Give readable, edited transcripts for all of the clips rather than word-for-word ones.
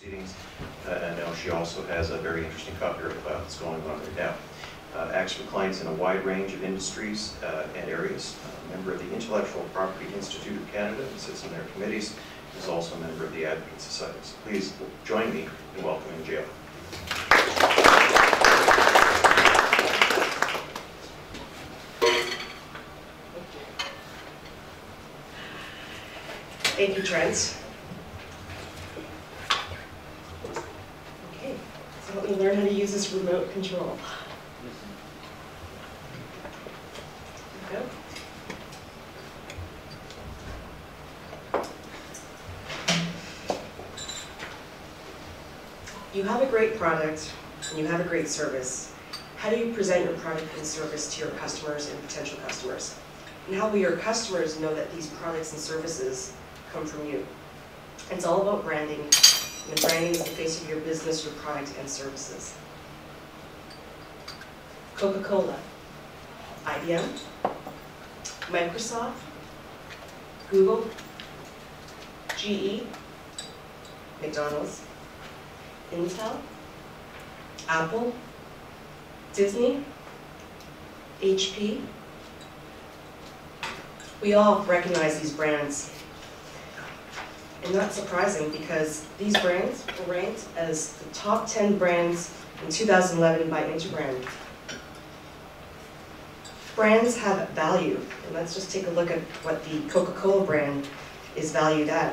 proceedings. And now she also has a very interesting copyright file that's going on right now. Acts for clients in a wide range of industries and areas. Member of the Intellectual Property Institute of Canada and sits in their committees. Is also a member of the Advocate Society. So please join me in welcoming Jill. Thank you, Trent. Okay, so let me learn how to use this remote control. There we go. You have a great product and you have a great service. How do you present your product and service to your customers and potential customers? And how will your customers know that these products and services come from you? It's all about branding, and branding is the face of your business, your product, and services. Coca-Cola, IBM, Microsoft, Google, GE, McDonald's, Intel, Apple, Disney, HP. We all recognize these brands. And not surprising because these brands were ranked as the top 10 brands in 2011 by Interbrand. Brands have value, and let's just take a look at what the Coca-Cola brand is valued at.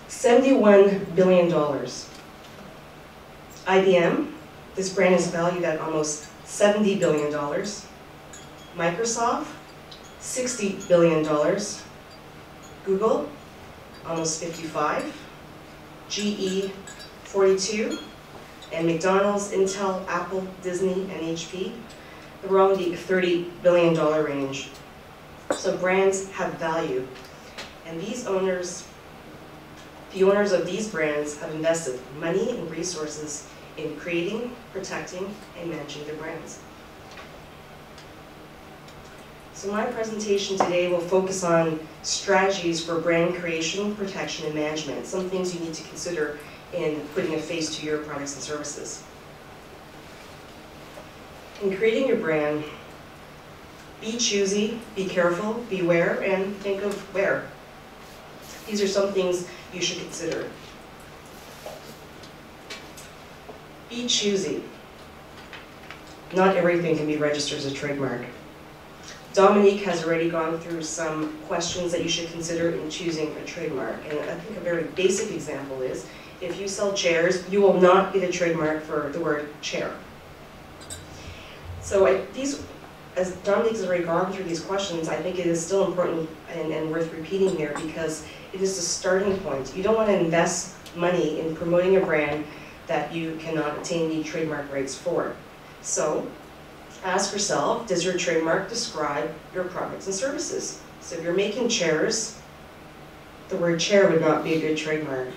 $71 billion. IBM, this brand is valued at almost $70 billion. Microsoft, $60 billion. Google, almost 55. GE, 42. And McDonald's, Intel, Apple, Disney, and HP, they're all in the $30 billion range. So brands have value. And these owners, the owners of these brands have invested money and resources in creating, protecting, and managing their brands. So my presentation today will focus on strategies for brand creation, protection, and management, some things you need to consider in putting a face to your products and services. In creating your brand, be choosy, be careful, beware, and think of where. These are some things you should consider. Be choosy. Not everything can be registered as a trademark. Dominique has already gone through some questions that you should consider in choosing a trademark. And I think a very basic example is, if you sell chairs, you will not get a trademark for the word chair. So as Dominique has already gone through these questions, I think it is still important and worth repeating here because it is the starting point. You don't want to invest money in promoting a brand that you cannot obtain the trademark rights for. So ask yourself, does your trademark describe your products and services? So if you're making chairs, the word chair would not be a good trademark.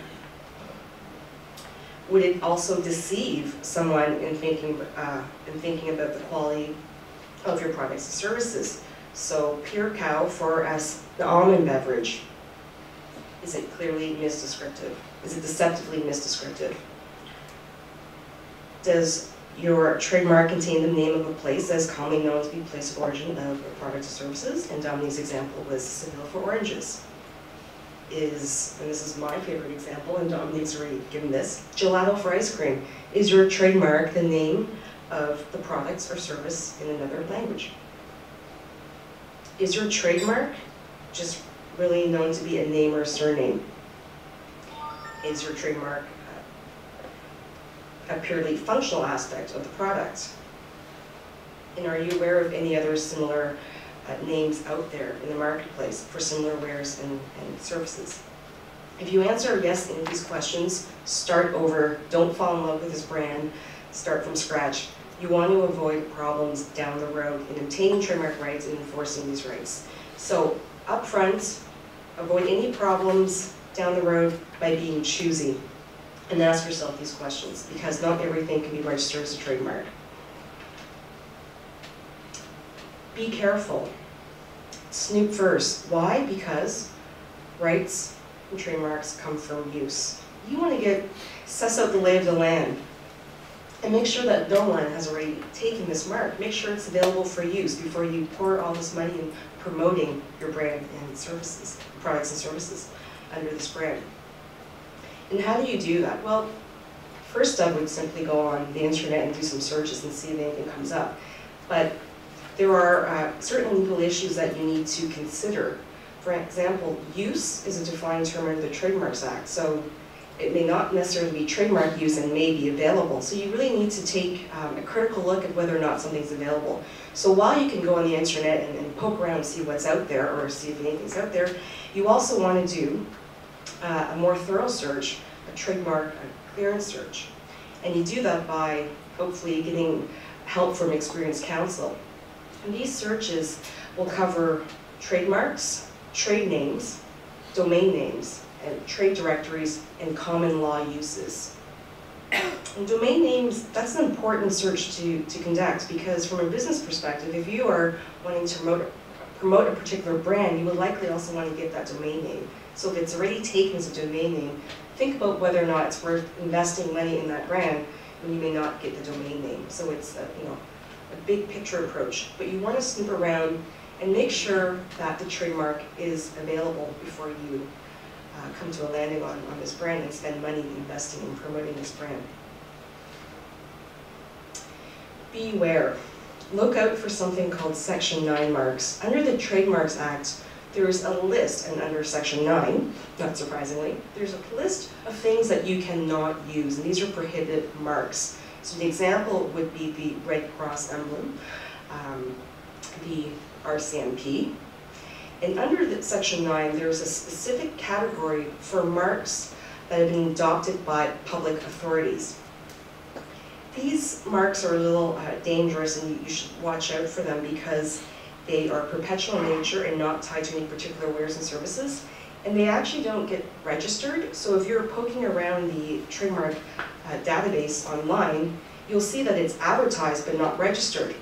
Would it also deceive someone in thinking about the quality of your products and services? So Pure Cow for us, the almond beverage, is it clearly misdescriptive? Is it deceptively misdescriptive? Does your trademark contain the name of a place that is commonly known to be the place of origin of your products or services? And Dominique's example was Seville for oranges. And this is my favorite example, and Dominique's already given this, gelato for ice cream. Is your trademark the name of the products or service in another language? Is your trademark just really known to be a name or a surname? Is your trademark a purely functional aspect of the product? And are you aware of any other similar names out there in the marketplace for similar wares and services? If you answer yes to these questions, start over. Don't fall in love with this brand. Start from scratch. You want to avoid problems down the road in obtaining trademark rights and enforcing these rights. So up front, avoid any problems down the road by being choosy. And ask yourself these questions, because not everything can be registered as a trademark. Be careful. Snoop first. Why? Because rights and trademarks come from use. you want to suss out the lay of the land and make sure that no one has already taken this mark. Make sure it's available for use before you pour all this money in promoting your brand and services, products and services under this brand. And how do you do that? Well, first I would simply go on the internet and do some searches and see if anything comes up. But there are certain legal issues that you need to consider. For example, use is a defined term under the Trademarks Act, so it may not necessarily be trademark use and may be available. So you really need to take a critical look at whether or not something's available. So while you can go on the internet and poke around and see what's out there or see if anything's out there, you also want to do a more thorough search, a trademark clearance search. And you do that by hopefully getting help from experienced counsel. And these searches will cover trademarks, trade names, domain names, and trade directories, and common law uses. And domain names, that's an important search to conduct, because from a business perspective, if you are wanting to promote a particular brand, you would likely also want to get that domain name. So if it's already taken as a domain name, think about whether or not it's worth investing money in that brand when you may not get the domain name. So it's a big picture approach, but you want to snoop around and make sure that the trademark is available before you come to a landing on this brand and spend money investing in promoting this brand. Beware. Look out for something called Section 9 marks. Under the Trademarks Act, there's a list, and under Section 9, not surprisingly, there's a list of things that you cannot use, and these are prohibited marks. So the example would be the Red Cross emblem, the RCMP. And under the Section 9, there's a specific category for marks that have been adopted by public authorities. These marks are a little dangerous, and you should watch out for them because they are perpetual in nature and not tied to any particular wares and services. And they actually don't get registered. So if you're poking around the trademark database online, you'll see that it's advertised but not registered.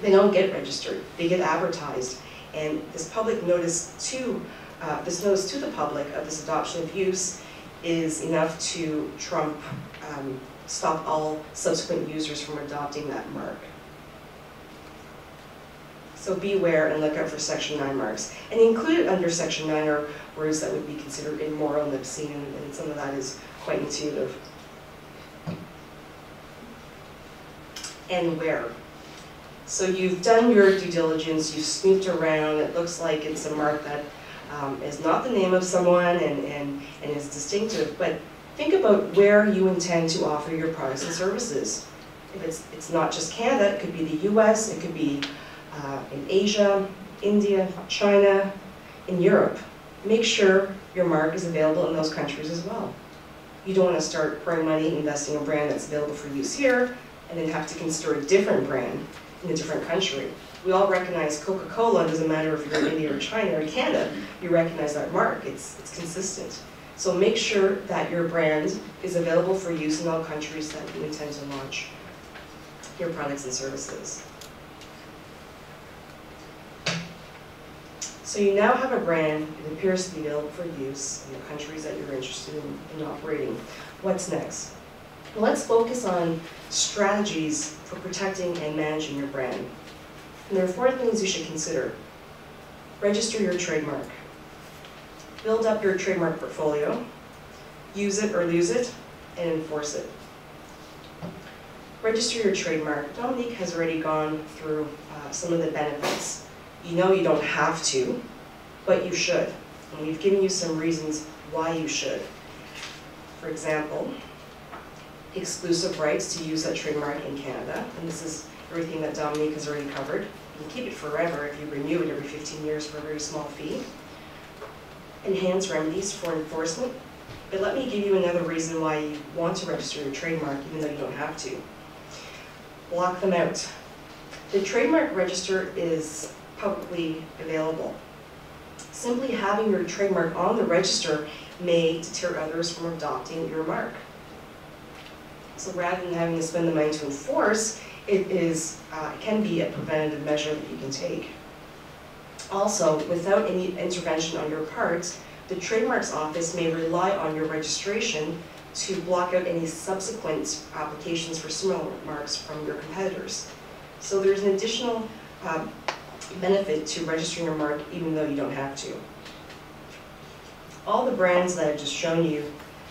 They don't get registered, they get advertised. And this public notice to, the public of this adoption of use is enough to stop all subsequent users from adopting that mark. So beware and look out for Section 9 marks. And included under Section 9 are words that would be considered immoral and obscene, and some of that is quite intuitive. And where. So you've done your due diligence, you've snooped around, it looks like it's a mark that is not the name of someone and is distinctive, but think about where you intend to offer your products and services. If it's not just Canada, it could be the US, it could be in Asia, India, China, in Europe. Make sure your mark is available in those countries as well. You don't want to start pouring money investing in a brand that's available for use here and then have to consider a different brand in a different country. We all recognize Coca-Cola, it doesn't matter if you're in India or China or Canada, you recognize that mark, it's consistent. So make sure that your brand is available for use in all countries that you intend to launch your products and services. So you now have a brand, it appears to be available for use in the countries that you're interested in operating. What's next? Well, let's focus on strategies for protecting and managing your brand. And there are 4 things you should consider. Register your trademark. Build up your trademark portfolio. Use it or lose it, and enforce it. Register your trademark. Dominique has already gone through some of the benefits. You know you don't have to, but you should. And we've given you some reasons why you should. For example, exclusive rights to use that trademark in Canada. And this is everything that Dominique has already covered. You can keep it forever if you renew it every 15 years for a very small fee. Enhanced remedies for enforcement. But let me give you another reason why you want to register your trademark even though you don't have to. Block them out. The trademark register is publicly available. Simply having your trademark on the register may deter others from adopting your mark. So rather than having to spend the money to enforce, it can be a preventative measure that you can take. Also, without any intervention on your part, the Trademarks Office may rely on your registration to block out any subsequent applications for similar marks from your competitors. So there's an additional benefit to registering your mark even though you don't have to. All the brands that I've just shown you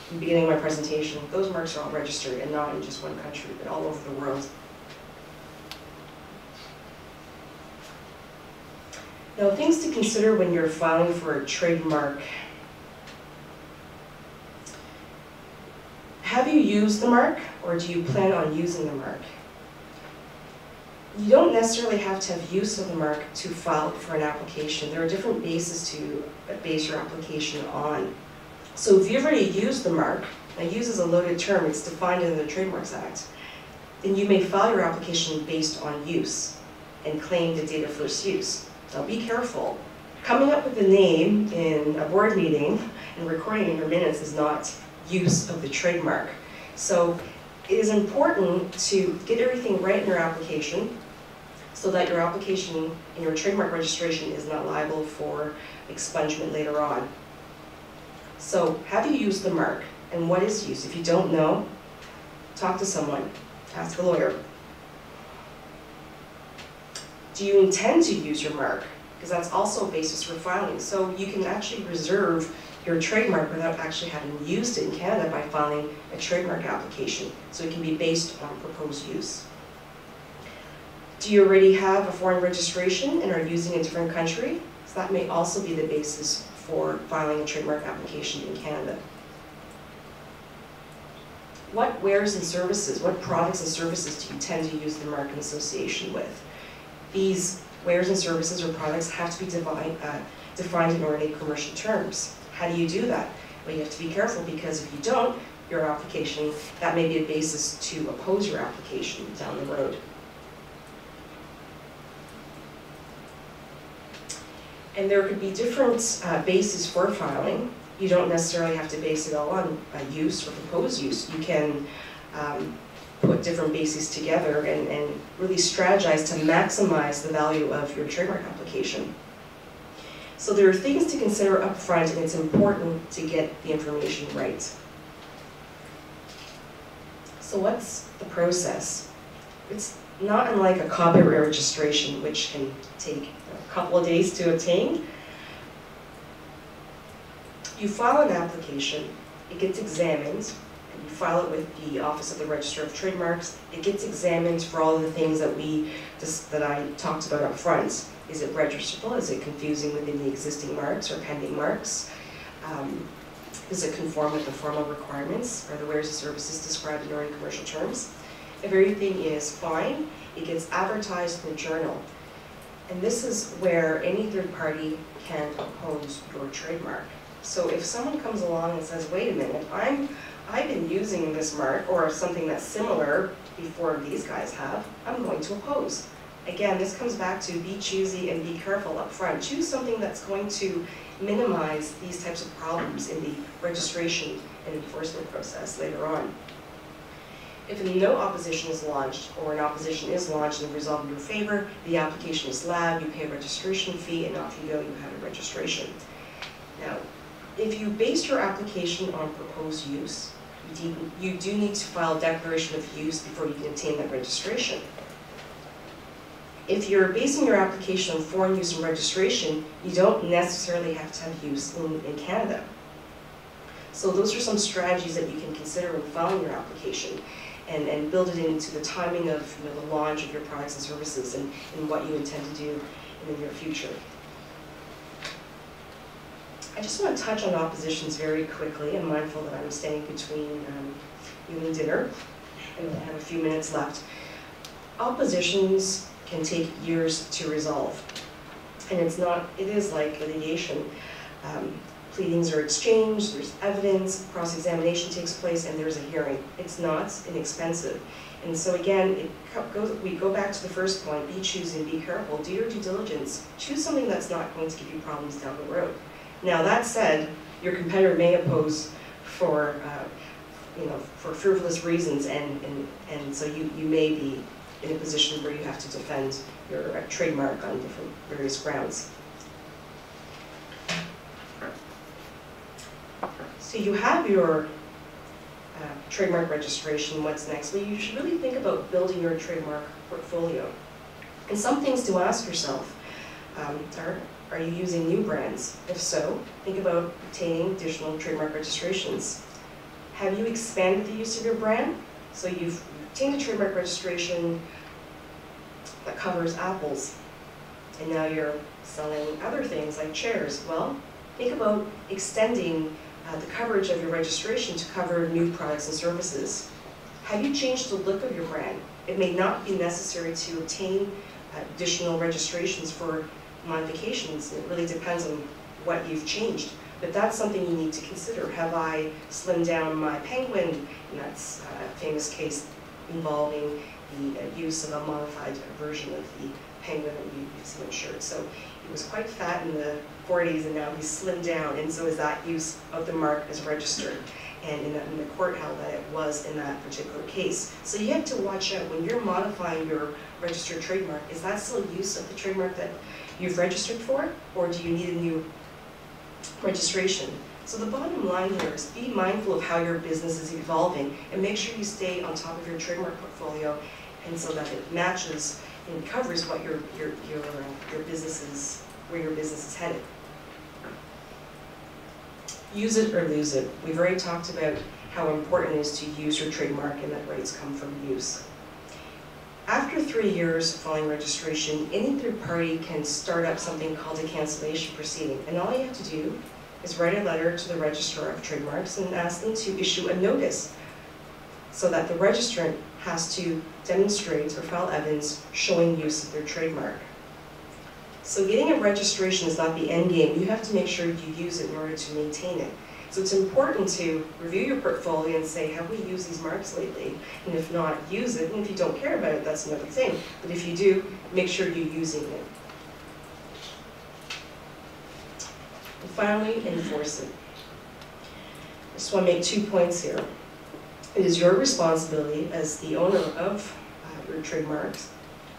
in the beginning of my presentation, those marks are all registered, and not in just one country, but all over the world. Now, things to consider when you're filing for a trademark. Have you used the mark, or do you plan on using the mark? You don't necessarily have to have use of the mark to file for an application. There are different bases to base your application on. So if you've already used the mark, now use is a loaded term, it's defined in the Trademarks Act, then you may file your application based on use and claim the date of first use. Now be careful. Coming up with a name in a board meeting and recording in your minutes is not use of the trademark. So it is important to get everything right in your application so that your application and your trademark registration is not liable for expungement later on. So have you used the mark, and what is use? If you don't know, talk to someone, ask a lawyer. Do you intend to use your mark? Because that's also a basis for filing. So you can actually reserve your trademark without actually having used it in Canada by filing a trademark application. So it can be based on proposed use. Do you already have a foreign registration and are using a different country? So that may also be the basis for filing a trademark application in Canada. What wares and services, what products and services do you tend to use the mark in association with? These wares and services or products have to be defined in ordinary commercial terms. How do you do that? Well, you have to be careful, because if you don't, your application, that may be a basis to oppose your application down the road. And there could be different bases for filing. You don't necessarily have to base it all on use or proposed use. You can put different bases together and really strategize to maximize the value of your trademark application. So there are things to consider up front, and it's important to get the information right. So what's the process? It's not unlike a copyright registration, which can take a couple of days to obtain. You file an application, it gets examined, and you file it with the Office of the Registrar of Trademarks. It gets examined for all of the things that I talked about up front. Is it registrable? Is it confusing within the existing marks or pending marks? Does it conform with the formal requirements? Are the wares and services described in ordinary commercial terms? If everything is fine, it gets advertised in the journal. And this is where any third party can oppose your trademark. So if someone comes along and says, wait a minute, I've been using this mark or something that's similar before these guys have, I'm going to oppose. Again, this comes back to be choosy and be careful up front. Choose something that's going to minimize these types of problems in the registration and enforcement process later on. If no opposition is lodged, or an opposition is lodged and resolved in your favor, the application is allowed, you pay a registration fee, and off you go, you have a registration. Now, if you base your application on proposed use, you do need to file a declaration of use before you can obtain that registration. If you're basing your application on foreign use and registration, you don't necessarily have to have use in Canada. So those are some strategies that you can consider when filing your application, and build it into the timing of the launch of your products and services and what you intend to do in the near future. I just want to touch on oppositions very quickly. I'm mindful that I'm standing between you and dinner, and I have a few minutes left. Oppositions can take years to resolve, and it is like litigation. Pleadings are exchanged, there's evidence, cross-examination takes place, and there's a hearing. It's not inexpensive. And so again, we go back to the first point, be choosy and be careful, do your due diligence. Choose something that's not going to give you problems down the road. Now that said, your competitor may oppose for frivolous reasons, and so you may be in a position where you have to defend your trademark on different various grounds. So you have your trademark registration. What's next? Well, you should really think about building your trademark portfolio. And some things to ask yourself are you using new brands? If so, think about obtaining additional trademark registrations. Have you expanded the use of your brand? So you've obtained a trademark registration that covers apples, and now you're selling other things like chairs. Well, think about extending the coverage of your registration to cover new products and services. Have you changed the look of your brand? It may not be necessary to obtain additional registrations for modifications. It really depends on what you've changed. But that's something you need to consider. Have I slimmed down my penguin? And that's a famous case involving the use of a modified version of the penguin that you see on shirts. So he was quite fat in the 40s, and now he's slimmed down, and so is that use of the mark as registered. And in the court held that it was in that particular case. So you have to watch out when you're modifying your registered trademark. Is that still use of the trademark that you've registered for, or do you need a new registration? So the bottom line here is be mindful of how your business is evolving, and make sure you stay on top of your trademark portfolio, and so that it matches and covers what your business is, where your business is headed. Use it or lose it. We've already talked about how important it is to use your trademark and that rights come from use. After 3 years following registration, any third party can start up something called a cancellation proceeding. And all you have to do is write a letter to the registrar of trademarks and ask them to issue a notice so that the registrant has to demonstrate or file evidence showing use of their trademark. So getting a registration is not the end game. You have to make sure you use it in order to maintain it. So it's important to review your portfolio and say, have we used these marks lately? And if not, use it. And if you don't care about it, that's another thing. But if you do, make sure you're using it. And finally, enforce it. I just want to make 2 points here. It is your responsibility as the owner of your trademarks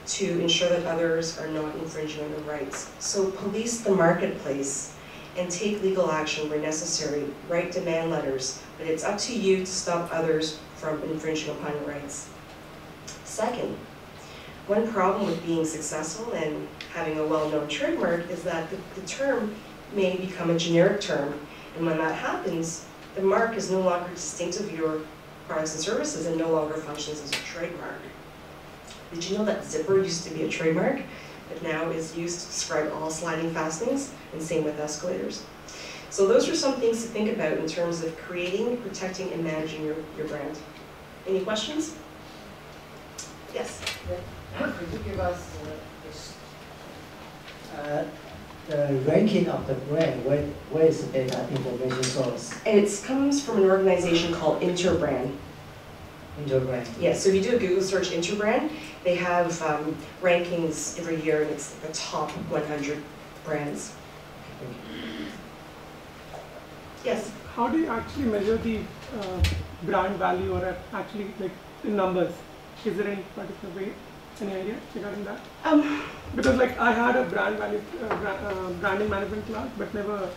to ensure that others are not infringing on their rights. So police the marketplace and take legal action where necessary. Write demand letters, but it's up to you to stop others from infringing upon your rights. Second, one problem with being successful and having a well-known trademark is that the term may become a generic term, and when that happens, the mark is no longer distinctive of your products and services and no longer functions as a trademark. Did you know that zipper used to be a trademark, but now is used to describe all sliding fastenings, and same with escalators? So those are some things to think about in terms of creating, protecting, and managing your brand. Any questions? Yes? Could you give us the ranking of the brand? Where is the data information source? It comes from an organization called Interbrand. Interbrand. Yes, so if you do a Google search Interbrand, they have rankings every year, and it's the top 100 brands. Yes? How do you actually measure the brand value, or actually like in numbers? Is there any particular way, any idea regarding that? Because like I had a brand value, branding management class, but never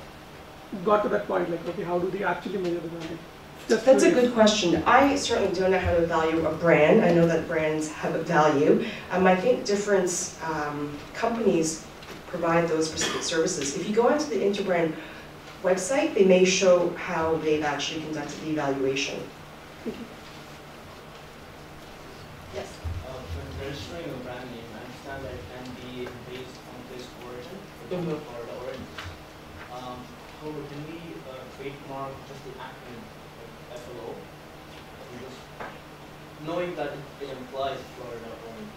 got to that point. Like, okay, how do they actually measure the value? That's a good question. I certainly don't know how to value a brand. I know that brands have a value. I think different companies provide those specific services. If you go onto the Interbrand website, they may show how they've actually conducted the evaluation. Yes? When registering a brand name, I understand that it can be based on place of origin, or the origins. How can we trademark just the acronym, like FLO, just knowing that it implies Florida origins?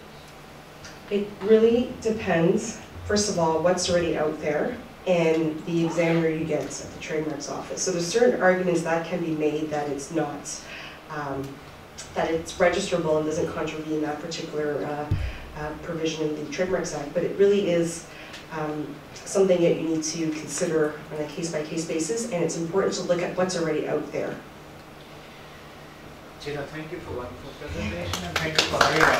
It really depends, first of all, what's already out there and the examiner you get at the trademarks office. So there's certain arguments that can be made that it's not, that it's registerable and doesn't contravene that particular provision in the Trademarks Act, but it really is something that you need to consider on a case-by-case basis, and it's important to look at what's already out there. Gina, thank you for wonderful presentation, and thank you for hurrying up.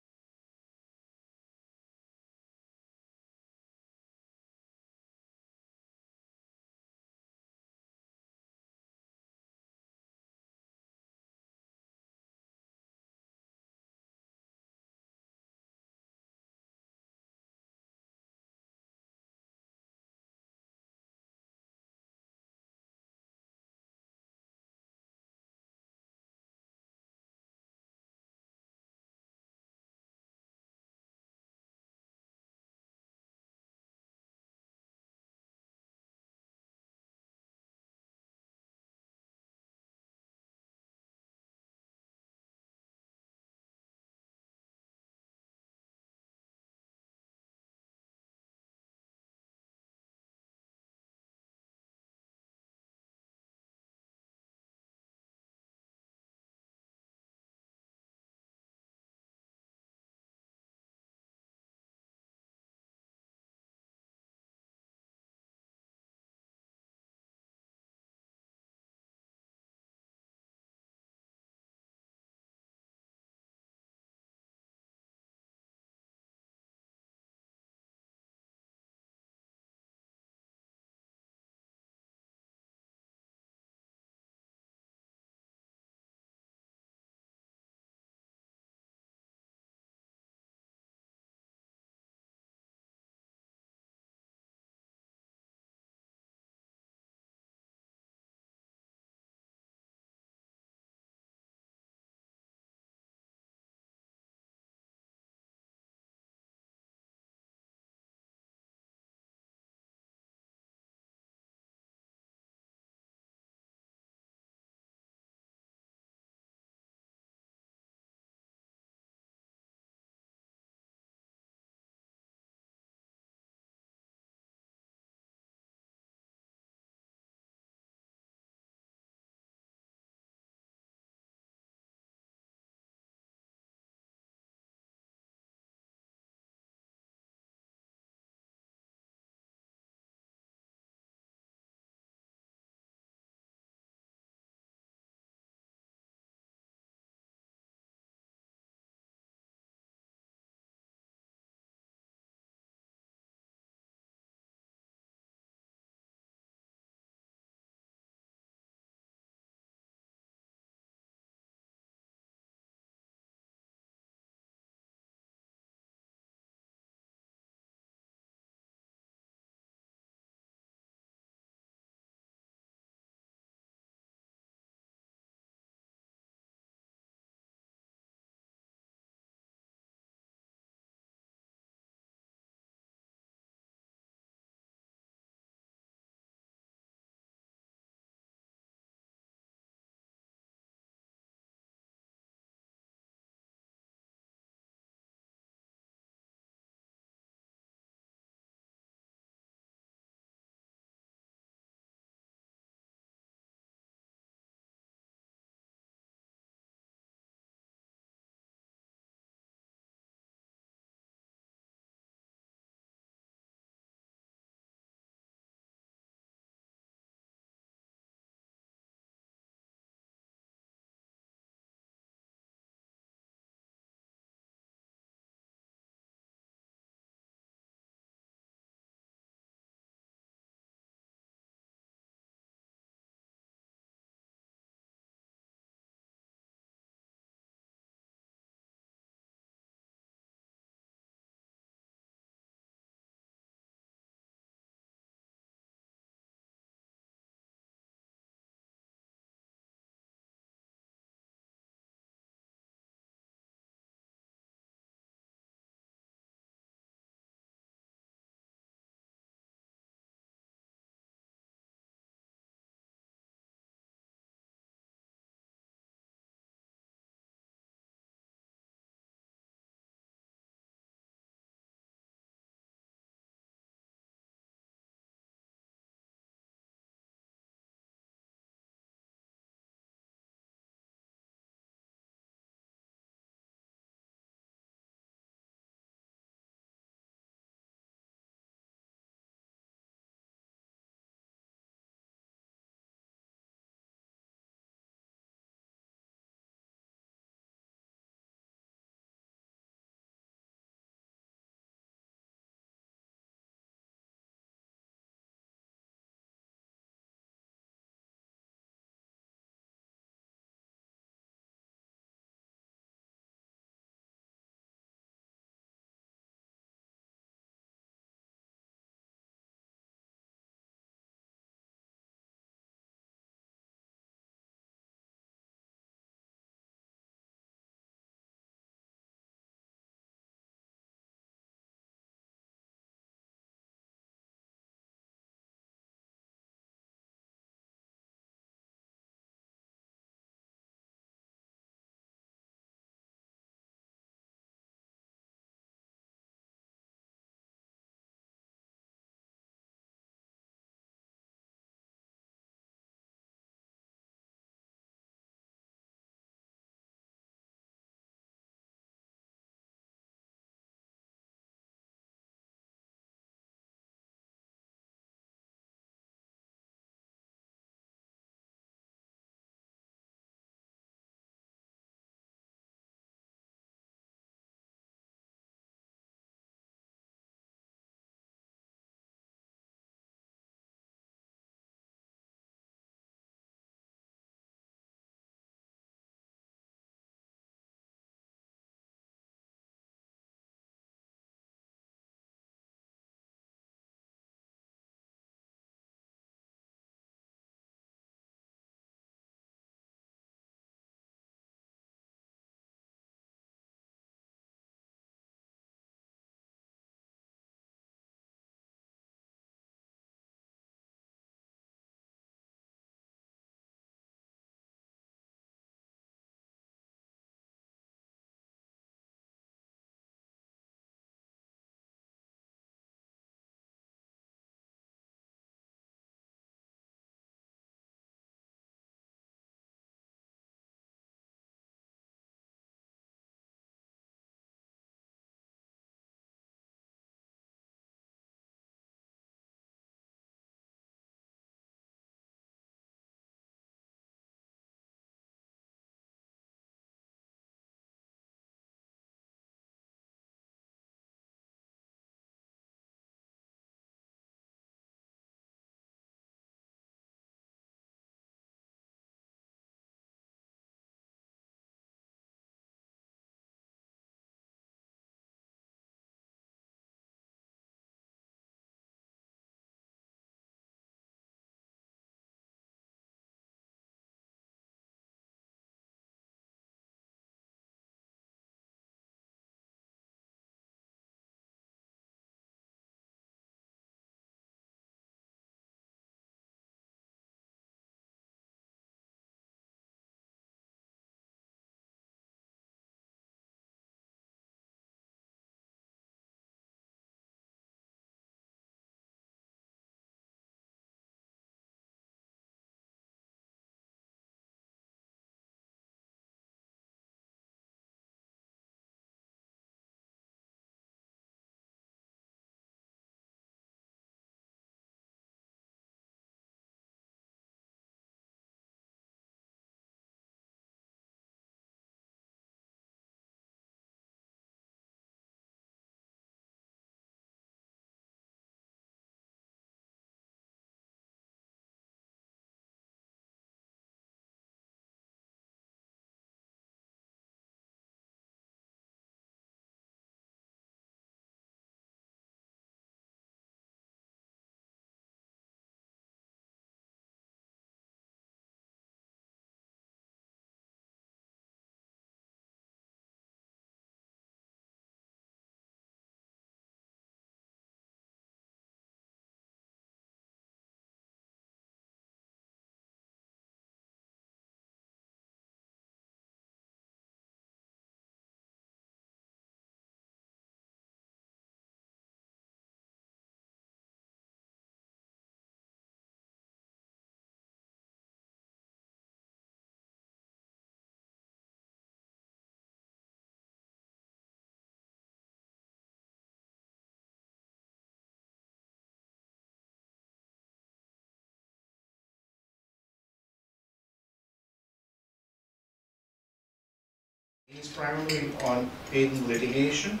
He's primarily on patent litigation.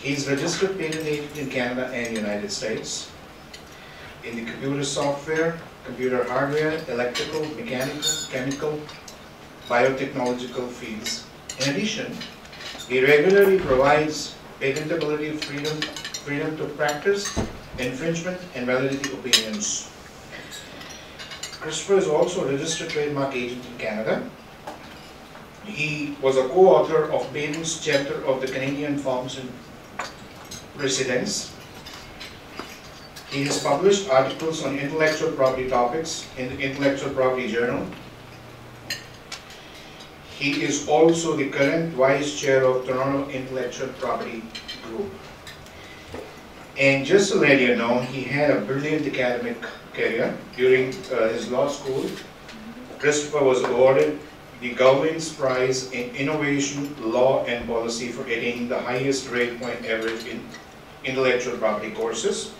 He's registered patent agent in Canada and United States. In the computer software, computer hardware, electrical, mechanical, chemical, biotechnological fields. In addition, he regularly provides patentability freedom to practice, infringement, and validity opinions. Christopher is also a registered trademark agent in Canada. He was a co-author of Patents chapter of the Canadian Forms and Precedents. He has published articles on intellectual property topics in the Intellectual Property Journal. He is also the current Vice Chair of Toronto Intellectual Property Group. And just to let you know, he had a brilliant academic career. During his law school, Christopher was awarded the Gowings Prize in Innovation, Law and Policy for attaining the highest grade point average in intellectual property courses.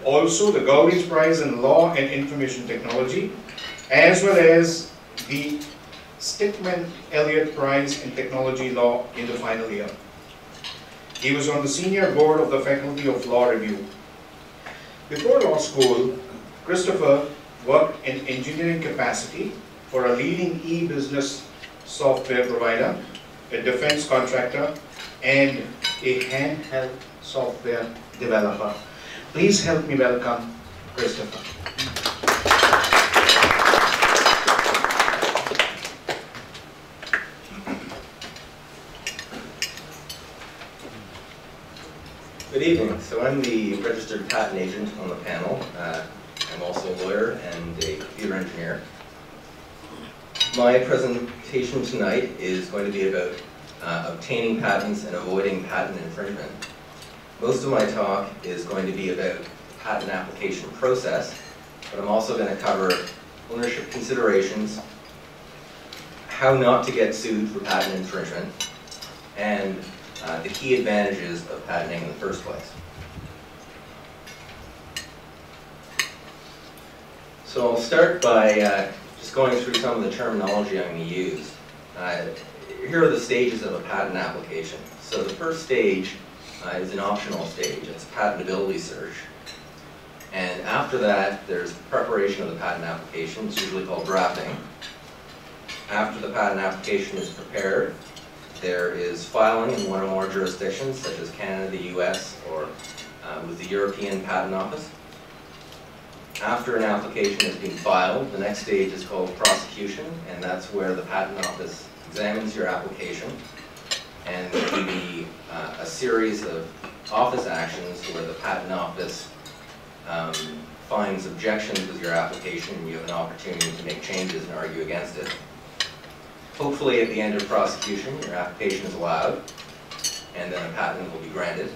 Also the Gowings Prize in Law and Information Technology, as well as the Stickman Elliott Prize in Technology Law in the final year. He was on the senior board of the Faculty of Law Review. Before law school, Christopher worked in engineering capacity for a leading e-business software provider, a defense contractor, and a handheld software developer. Please help me welcome Christopher. Good evening. So I'm the registered patent agent on the panel. I'm also a lawyer and a computer engineer. My presentation tonight is going to be about obtaining patents and avoiding patent infringement. Most of my talk is going to be about the patent application process, but I'm also going to cover ownership considerations, how not to get sued for patent infringement, and the key advantages of patenting in the first place. So I'll start by just going through some of the terminology I'm going to use. Here are the stages of a patent application. So the first stage is an optional stage. It's patentability search. And after that, there's the preparation of the patent application. It's usually called drafting. After the patent application is prepared, there is filing in one or more jurisdictions, such as Canada, the US, or with the European Patent Office. After an application has been filed, the next stage is called prosecution, and that's where the Patent Office examines your application. And there can be a series of office actions where the Patent Office finds objections with your application, and you have an opportunity to make changes and argue against it. Hopefully, at the end of prosecution, your application is allowed, and then a patent will be granted.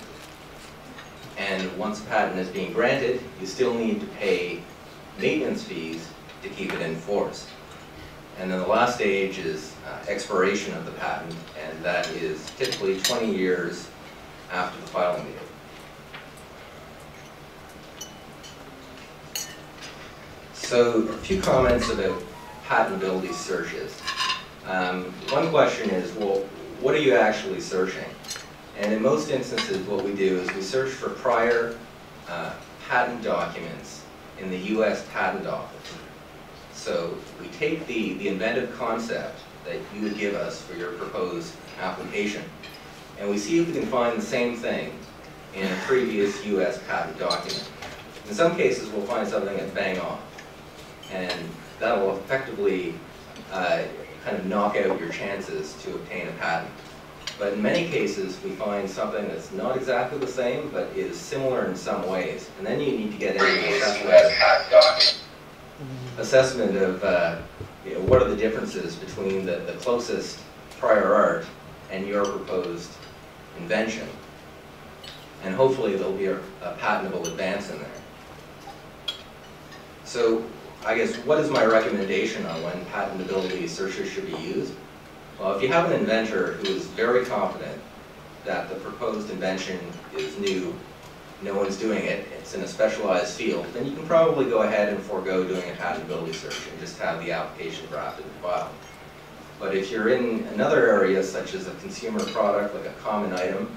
And once a patent is being granted, you still need to pay maintenance fees to keep it in force. And then the last stage is expiration of the patent, and that is typically 20 years after the filing date. So a few comments about patentability searches. One question is, well, what are you actually searching? And in most instances, what we do is we search for prior patent documents in the US Patent Office. So we take the inventive concept that you would give us for your proposed application, and we see if we can find the same thing in a previous US patent document. In some cases, we'll find something that's bang on, and that will effectively kind of knock out your chances to obtain a patent. But in many cases, we find something that's not exactly the same, but is similar in some ways. And then you need to get into the assessment of what are the differences between the closest prior art and your proposed invention. And hopefully there'll be a patentable advance in there. So I guess, what is my recommendation on when patentability searches should be used? Well, if you have an inventor who is very confident that the proposed invention is new, no one's doing it, it's in a specialized field, then you can probably go ahead and forego doing a patentability search and just have the application drafted and filed. But if you're in another area, such as a consumer product, like a common item,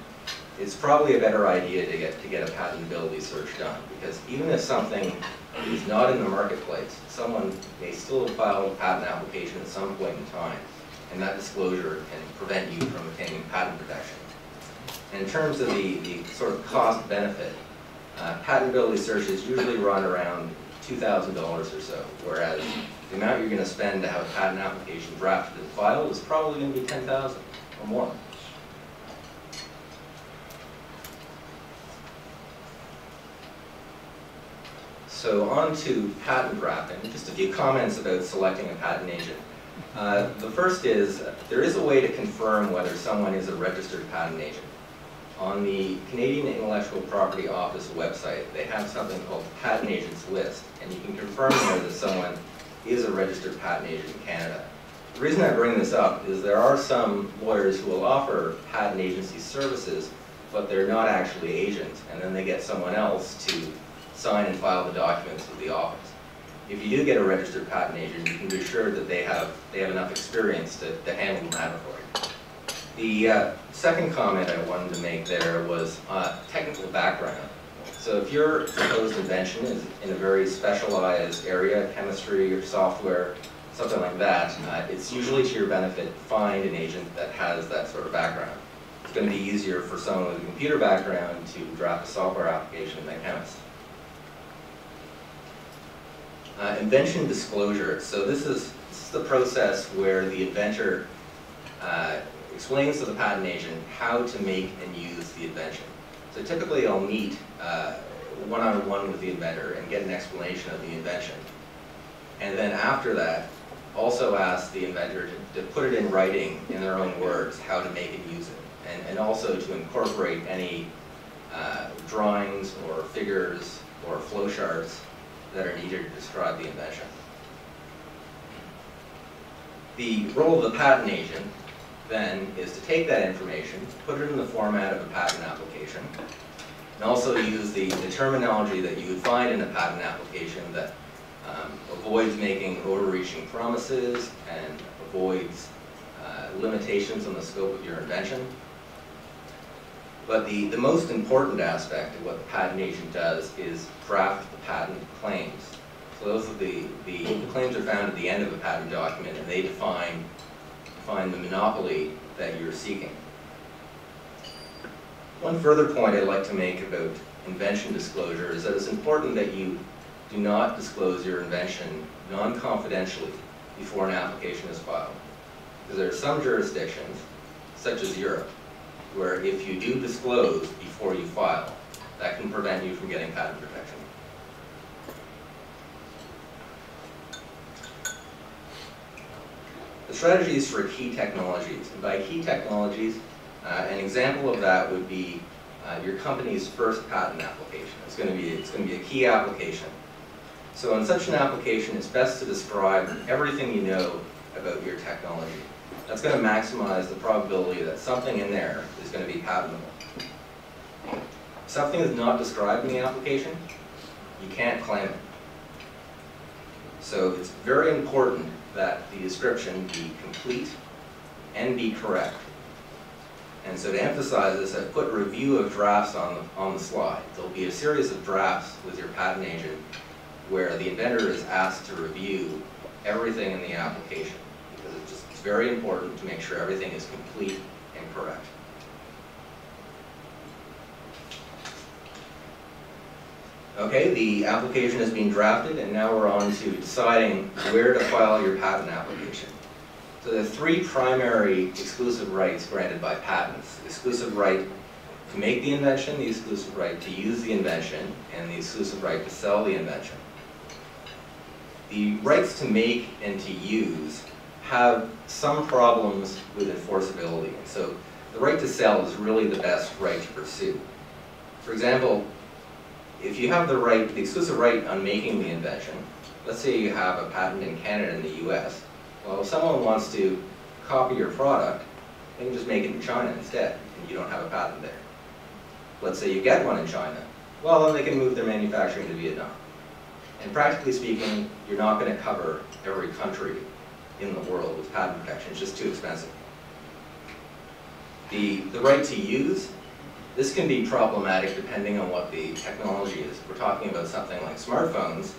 it's probably a better idea to get a patentability search done, because even if something is not in the marketplace, someone may still have filed a patent application at some point in time, and that disclosure can prevent you from obtaining patent protection. And in terms of the sort of cost benefit, patentability searches usually run around $2,000 or so, whereas the amount you're going to spend to have a patent application drafted and filed is probably going to be $10,000 or more. So on to patent drafting. Just a few comments about selecting a patent agent. The first is, there is a way to confirm whether someone is a registered patent agent. On the Canadian Intellectual Property Office website, they have something called Patent Agents List, and you can confirm whether someone is a registered patent agent in Canada. The reason I bring this up is there are some lawyers who will offer patent agency services, but they're not actually agents, and then they get someone else to sign and file the documents with the office. If you do get a registered patent agent, you can be sure that they have enough experience to handle the matter for you. The second comment I wanted to make there was technical background. So if your proposed invention is in a very specialized area, chemistry or software, something like that, it's usually to your benefit to find an agent that has that sort of background. It's going to be easier for someone with a computer background to draft a software application than a chemist. Invention disclosure. So this is the process where the inventor explains to the patent agent how to make and use the invention. So typically I'll meet one-on-one with the inventor and get an explanation of the invention. And then after that, also ask the inventor to put it in writing in their own words how to make and use it. And also to incorporate any drawings or figures or flowcharts that are needed to describe the invention. The role of the patent agent then is to take that information, put it in the format of a patent application, and also use the terminology that you would find in a patent application that avoids making overreaching promises and avoids limitations on the scope of your invention. But the most important aspect of what the patent agent does is draft the patent claims. So those are the claims are found at the end of a patent document, and they define the monopoly that you're seeking. One further point I'd like to make about invention disclosure is that it's important that you do not disclose your invention non-confidentially before an application is filed. Because there are some jurisdictions, such as Europe, where if you do disclose before you file, that can prevent you from getting patent protection. The strategies for key technologies. And by key technologies, an example of that would be your company's first patent application. It's going to be a key application. So in such an application, it's best to describe everything you know about your technology. That's going to maximize the probability that something in there is going to be patentable. If something is not described in the application, you can't claim it. So it's very important that the description be complete and be correct. And so to emphasize this, I've put review of drafts on the slide. There'll be a series of drafts with your patent agent where the inventor is asked to review everything in the application, because it's very important to make sure everything is complete and correct. Okay, the application is being drafted, and now we're on to deciding where to file your patent application. So there are three primary exclusive rights granted by patents: the exclusive right to make the invention, the exclusive right to use the invention, and the exclusive right to sell the invention. The rights to make and to use have some problems with enforceability. So the right to sell is really the best right to pursue. For example, if you have the exclusive right on making the invention, let's say you have a patent in Canada and the US, well, if someone wants to copy your product, they can just make it in China instead, and you don't have a patent there. Let's say you get one in China, well, then they can move their manufacturing to Vietnam. And practically speaking, you're not going to cover every country in the world with patent protection. It's just too expensive. The right to use, this can be problematic depending on what the technology is. If we're talking about something like smartphones,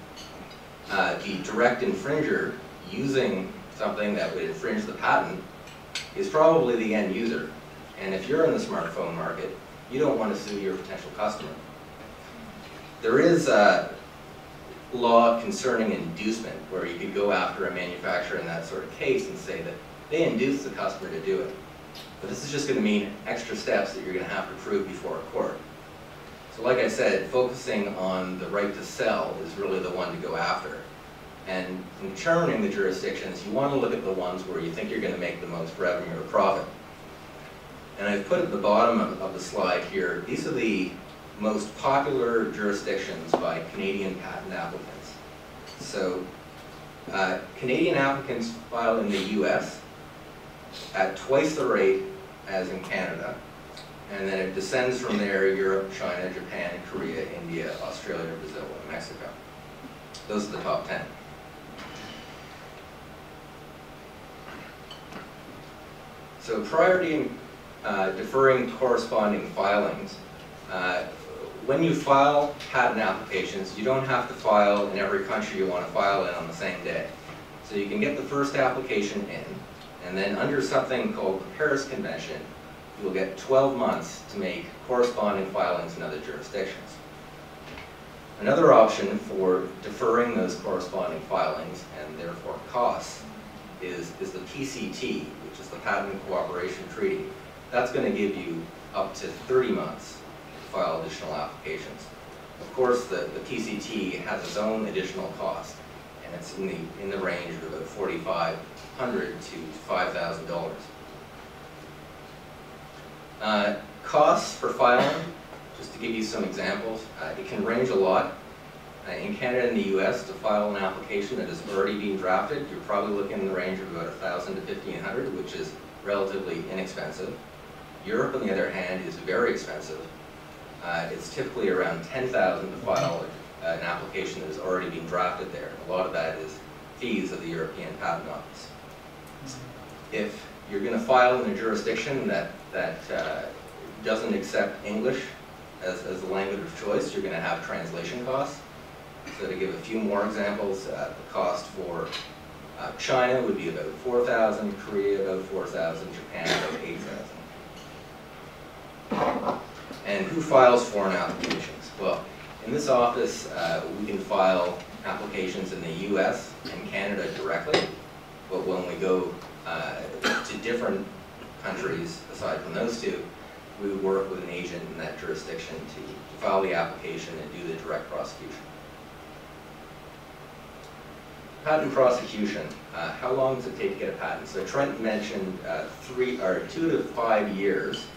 the direct infringer using something that would infringe the patent is probably the end user. And if you're in the smartphone market, you don't want to sue your potential customer. There is a law concerning inducement where you could go after a manufacturer in that sort of case and say that they induced the customer to do it. But this is just going to mean extra steps that you're going to have to prove before a court. So like I said, focusing on the right to sell is really the one to go after. And in determining the jurisdictions, you want to look at the ones where you think you're going to make the most revenue or profit. And I've put at the bottom of the slide here, these are the most popular jurisdictions by Canadian patent applicants. So Canadian applicants file in the US at twice the rate as in Canada. And then it descends from there: Europe, China, Japan, Korea, India, Australia, Brazil, and Mexico. Those are the top 10. So prior to deferring corresponding filings, when you file patent applications, you don't have to file in every country you want to file in on the same day. So you can get the first application in, and then under something called the Paris Convention, you'll get 12 months to make corresponding filings in other jurisdictions. Another option for deferring those corresponding filings, and therefore costs, is the PCT, which is the Patent Cooperation Treaty. That's going to give you up to 30 months to file additional applications. Of course, the PCT has its own additional cost, and it's in the range of about $4,500 to $5,000. Costs for filing, just to give you some examples, it can range a lot. In Canada and the US, to file an application that has already been drafted, you're probably looking in the range of about $1,000 to $1,500, which is relatively inexpensive. Europe, on the other hand, is very expensive. It's typically around $10,000 to file an application that has already been drafted there. A lot of that is fees of the European Patent Office. If you're going to file in a jurisdiction that doesn't accept English as the language of choice, you're going to have translation costs. So to give a few more examples, the cost for China would be about $4,000, Korea about $4,000, Japan about $8,000. And who files foreign applications? Well, in this office, we can file applications in the US and Canada directly, but when we go to different countries, aside from those two, we would work with an agent in that jurisdiction to file the application and do the direct prosecution. Patent prosecution, how long does it take to get a patent? So Trent mentioned 2 to 5 years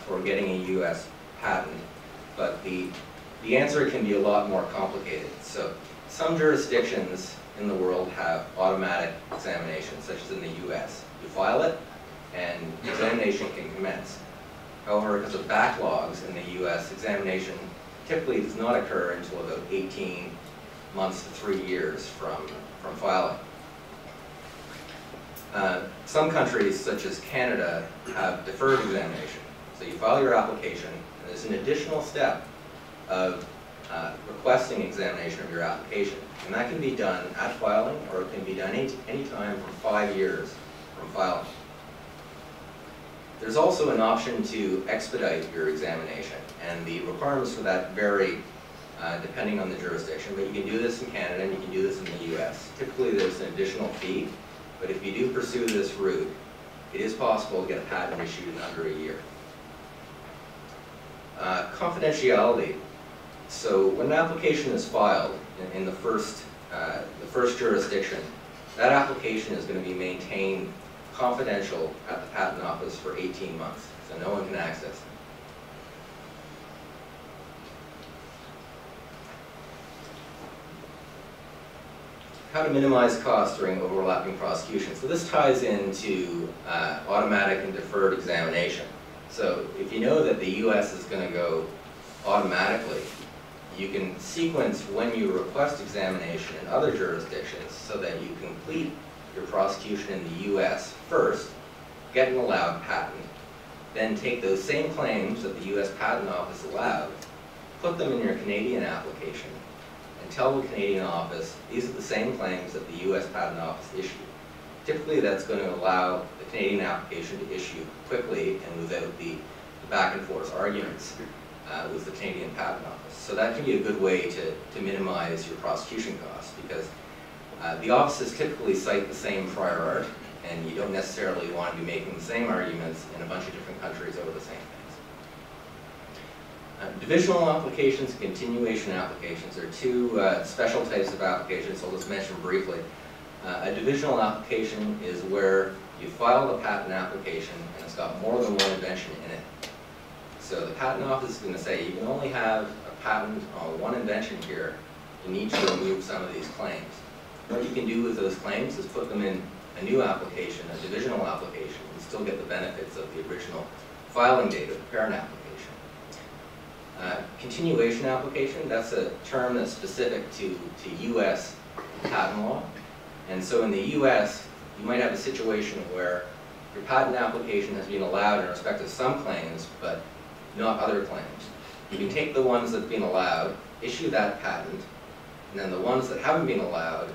for getting a US patent, but the answer can be a lot more complicated. So some jurisdictions in the world have automatic examinations, such as in the US. You file it, and examination can commence. However, because of backlogs in the US, examination typically does not occur until about 18 months to 3 years from filing. Some countries, such as Canada, have deferred examination. So you file your application, and there's an additional step of requesting examination of your application. And that can be done at filing, or it can be done any time from 5 years from filing. There's also an option to expedite your examination, and the requirements for that vary depending on the jurisdiction, but you can do this in Canada and you can do this in the US. Typically there's an additional fee, but if you do pursue this route, it is possible to get a patent issued in under a year. Confidentiality. So when an application is filed in the first jurisdiction, that application is going to be maintained confidential at the Patent Office for 18 months, so no one can access it. How to minimize costs during overlapping prosecution. So this ties into automatic and deferred examination. So if you know that the US is going to go automatically, you can sequence when you request examination in other jurisdictions so that you complete your prosecution in the US first, get an allowed patent, then take those same claims that the US Patent Office allowed, put them in your Canadian application, and tell the Canadian office, these are the same claims that the US Patent Office issued. Typically, that's going to allow the Canadian application to issue quickly and without the back and forth arguments with the Canadian Patent Office. So that can be a good way to minimize your prosecution costs, because the offices typically cite the same prior art, and you don't necessarily want to be making the same arguments in a bunch of different countries over the same things. Divisional applications and continuation applications are two special types of applications I'll just mention briefly. A divisional application is where you file the patent application and it's got more than one invention in it. So the patent office is going to say you can only have a patent on one invention here. You need to remove some of these claims. What you can do with those claims is put them in a new application, a divisional application, and still get the benefits of the original filing date of the parent application. Continuation application, that's a term that's specific to US patent law. And so in the US, you might have a situation where your patent application has been allowed in respect of some claims, but not other claims. You can take the ones that have been allowed, issue that patent, and then the ones that haven't been allowed,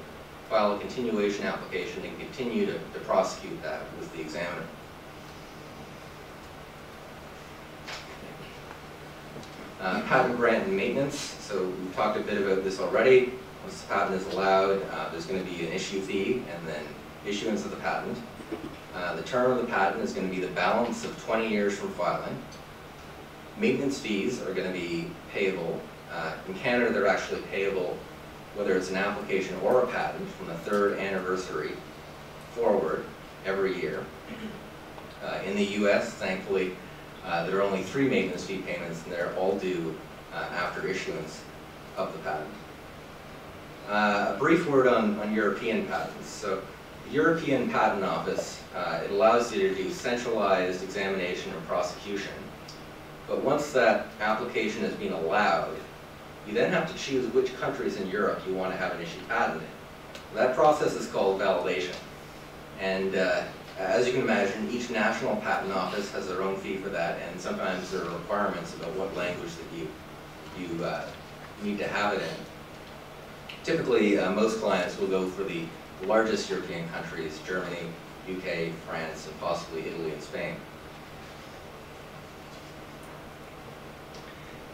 file a continuation application and continue to prosecute that with the examiner. Patent grant and maintenance. So we've talked a bit about this already. Once the patent is allowed, there's going to be an issue fee and then issuance of the patent. The term of the patent is going to be the balance of 20 years from filing. Maintenance fees are going to be payable. In Canada, they're actually payable whether it's an application or a patent from the 3rd anniversary forward every year. In the US, thankfully, there are only 3 maintenance fee payments, and they're all due after issuance of the patent. A brief word on European patents. So the European Patent Office, it allows you to do centralized examination and prosecution. But once that application has been allowed, you then have to choose which countries in Europe you want to have an issued patent in. That process is called validation. And as you can imagine, each national patent office has their own fee for that, and sometimes there are requirements about what language that you need to have it in. Typically, most clients will go for the largest European countries, Germany, UK, France, and possibly Italy and Spain.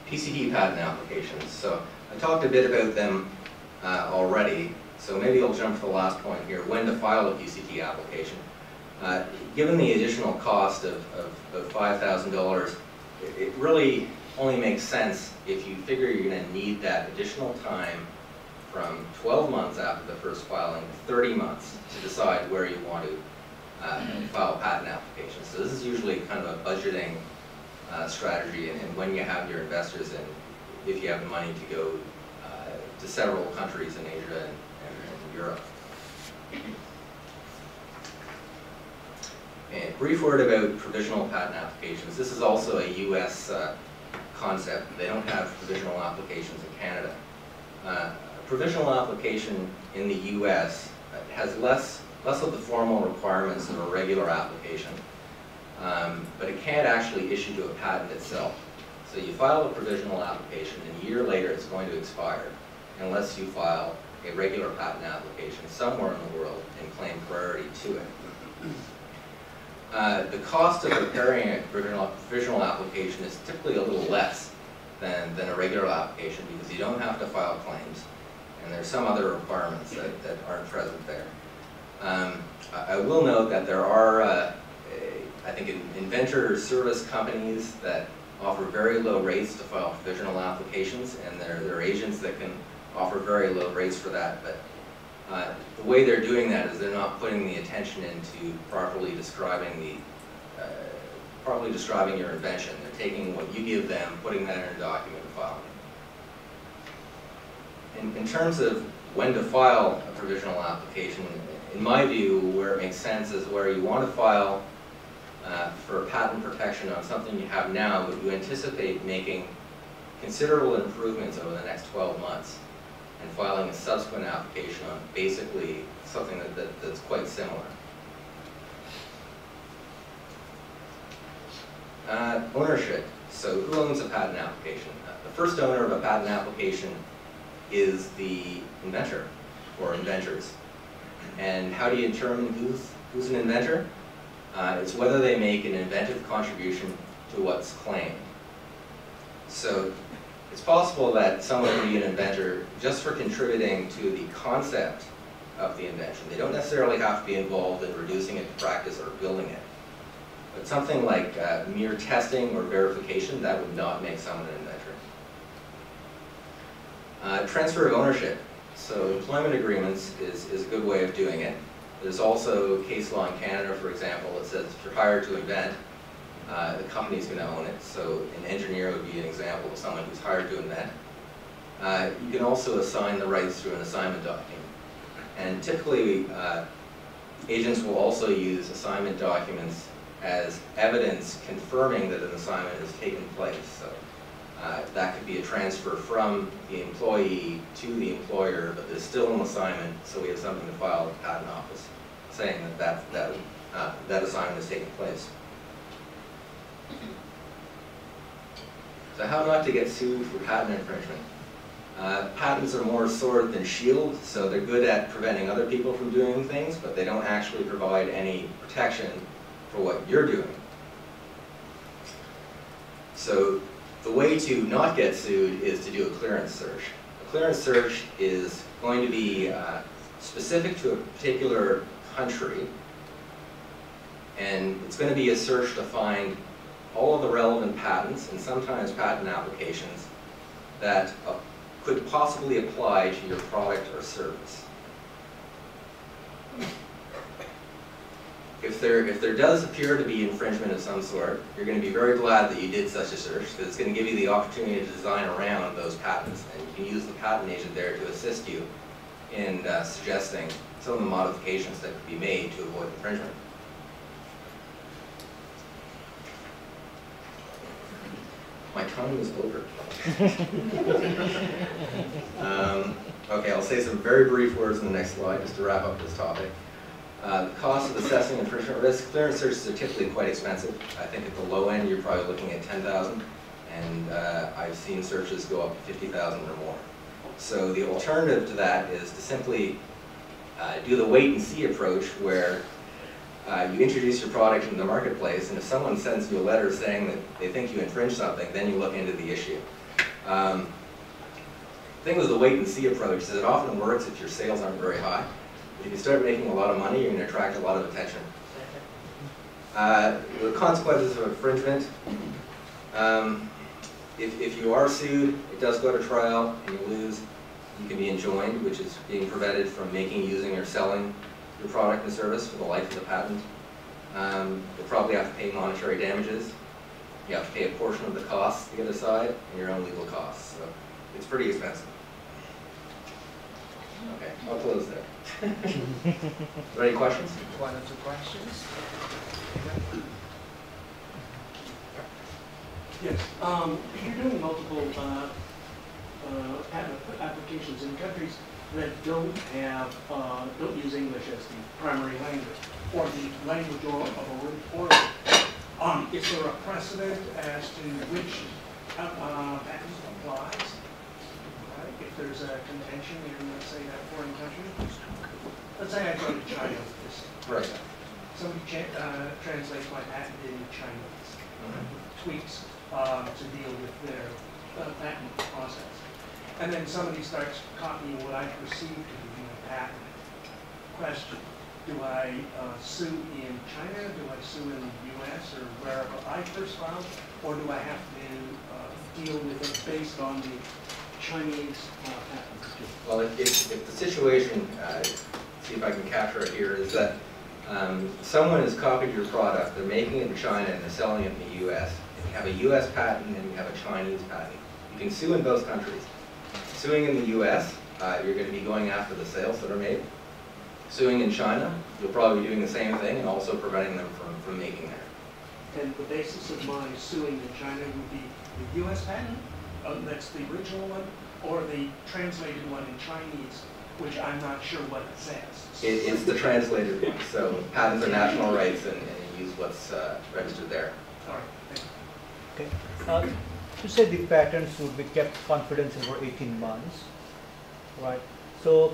PCT patent applications. So I talked a bit about them already, so maybe I'll jump to the last point here, when to file a PCT application. Given the additional cost of $5,000, it really only makes sense if you figure you're going to need that additional time from 12 months after the first filing to 30 months to decide where you want to file a patent application. So this is usually kind of a budgeting strategy and when you have your investors and if you have the money to go to several countries in Asia and Europe. And a brief word about provisional patent applications. This is also a US concept. They don't have provisional applications in Canada. A provisional application in the US has less of the formal requirements of a regular application. But it can't actually issue to a patent itself. So you file a provisional application, and a year later it's going to expire unless you file a regular patent application somewhere in the world and claim priority to it. The cost of preparing a provisional application is typically a little less than a regular application because you don't have to file claims, and there's some other requirements that aren't present there. I will note that there are I think inventor service companies that offer very low rates to file provisional applications, and there are agents that can offer very low rates for that. But the way they're doing that is they're not putting the attention into properly describing your invention. They're taking what you give them, putting that in a document, and filing it. In terms of when to file a provisional application, in my view, where it makes sense is where you want to file for patent protection on something you have now, but you anticipate making considerable improvements over the next 12 months. and filing a subsequent application on basically something that's quite similar. Ownership. So who owns a patent application? The first owner of a patent application is the inventor or inventors. And how do you determine who's an inventor? It's whether they make an inventive contribution to what's claimed. So it's possible that someone can be an inventor just for contributing to the concept of the invention. They don't necessarily have to be involved in reducing it to practice or building it. But something like mere testing or verification, that would not make someone an inventor. Transfer of ownership. So employment agreements is a good way of doing it. There's also case law in Canada, for example, that says if you're hired to invent, the company's going to own it. So an engineer would be an example of someone who's hired to invent. You can also assign the rights through an assignment document. And typically, agents will also use assignment documents as evidence confirming that an assignment has taken place. So that could be a transfer from the employee to the employer, but there's still an assignment, so we have something to file at the patent office saying that that assignment has taken place. So how not to get sued for patent infringement? Patents are more sword than shield, so they're good at preventing other people from doing things, but they don't actually provide any protection for what you're doing. So the way to not get sued is to do a clearance search. A clearance search is going to be specific to a particular country, and it's going to be a search to find all of the relevant patents and sometimes patent applications that could possibly apply to your product or service. If there does appear to be infringement of some sort, you're going to be very glad that you did such a search, because it's going to give you the opportunity to design around those patents, and you can use the patent agent there to assist you in suggesting some of the modifications that could be made to avoid infringement. My time is over. Okay, I'll say some very brief words in the next slide just to wrap up this topic. The cost of assessing infringement risk. Clearance searches are typically quite expensive. I think at the low end you're probably looking at $10,000, and I've seen searches go up to $50,000 or more. So the alternative to that is to simply do the wait and see approach, where you introduce your product into the marketplace, and if someone sends you a letter saying that they think you infringed something, then you look into the issue. The thing with the wait and see approach is it often works if your sales aren't very high. If you start making a lot of money, you're going to attract a lot of attention. The consequences of infringement. If you are sued, it does go to trial, and you lose, you can be enjoined, which is being prevented from making, using, or selling your product and service for the life of the patent. You'll probably have to pay monetary damages. You have to pay a portion of the costs the other side, and your own legal costs. So it's pretty expensive. Okay, I'll close there. Are there any questions? One or two questions? Yes. If you're doing multiple applications in countries that don't use English as the primary language, or the language of origin, is there a precedent as to which patent applies? If there's a contention in, let's say, that foreign country, let's say I go to China with this. Right. Somebody translates my patent into Chinese, tweaks to deal with their patent process. And then somebody starts copying what I perceive to be a patent. Question, do I sue in China, do I sue in the US, or wherever I first filed, or do I have to deal with it based on the Chinese patent? Well, if the situation, see if I can capture it here, is that someone has copied your product, they're making it in China and they're selling it in the US. If you have a US patent and you have a Chinese patent, you can sue in both countries. Suing in the US, you're going to be going after the sales that are made. Suing in China, you'll probably be doing the same thing and also preventing them from making there. And the basis of my suing in China would be the US patent? That's the original one? or the translated one in Chinese, which I'm not sure what it says. It's the translated one, so patents are national rights and you use what's registered there. All right, thank you. Okay. You said the patents would be kept confidential for 18 months, right? So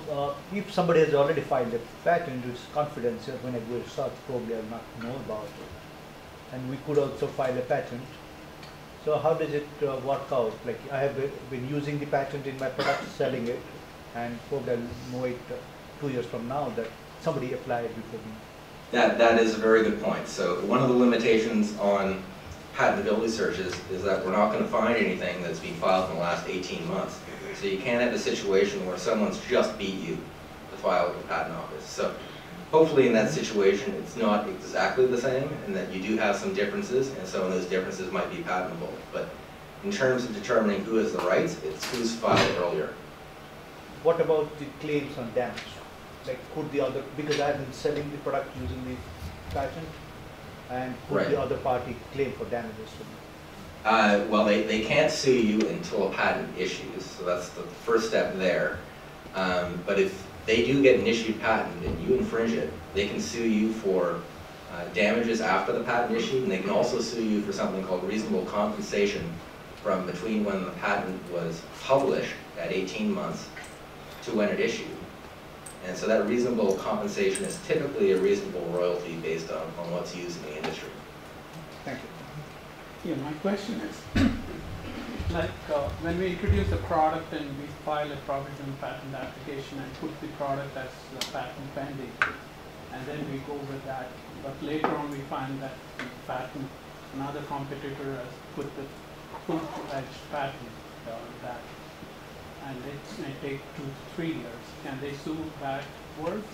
if somebody has already filed a patent, it's confidential. When I go to search, probably I'll not know about it. And we could also file a patent. So how does it work out? Like I have been using the patent in my product, selling it, and probably I'll know it 2 years from now that somebody applied before me. That is a very good point. So one of the limitations on patentability searches is that we're not going to find anything that's been filed in the last 18 months. So you can't have a situation where someone's just beat you to file with the patent office. So hopefully in that situation it's not exactly the same and that you do have some differences and some of those differences might be patentable. But in terms of determining who has the rights, it's who's filed earlier. What about the claims on damage? Like could the other, because I've been selling the product using the patent, and could Right. the other party claim for damages to me? Well, they can't sue you until a patent issues, so that's the first step there. But if they do get an issued patent and you infringe it, they can sue you for damages after the patent issued, and they can also sue you for something called reasonable compensation from between when the patent was published at 18 months to when it issued. And so that reasonable compensation is typically a reasonable royalty based on what's used in the industry. Thank you. Yeah, my question is, like when we introduce a product and we file a provisional patent application and put the product as the patent pending, and then we go with that, but later on we find that the patent, another competitor has put the full-fledged patent on that, and it may take 2 to 3 years. Can they sue backwards?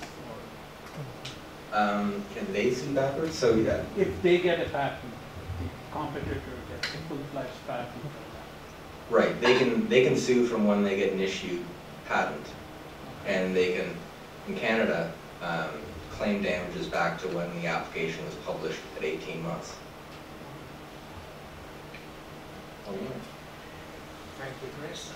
Or Can they sue backwards? So yeah. if they get a patent, the competitor gets a full-fledged patent for that. Right, they can sue from when they get an issued patent, and they can, in Canada, claim damages back to when the application was published at 18 months. Thank you, Chris.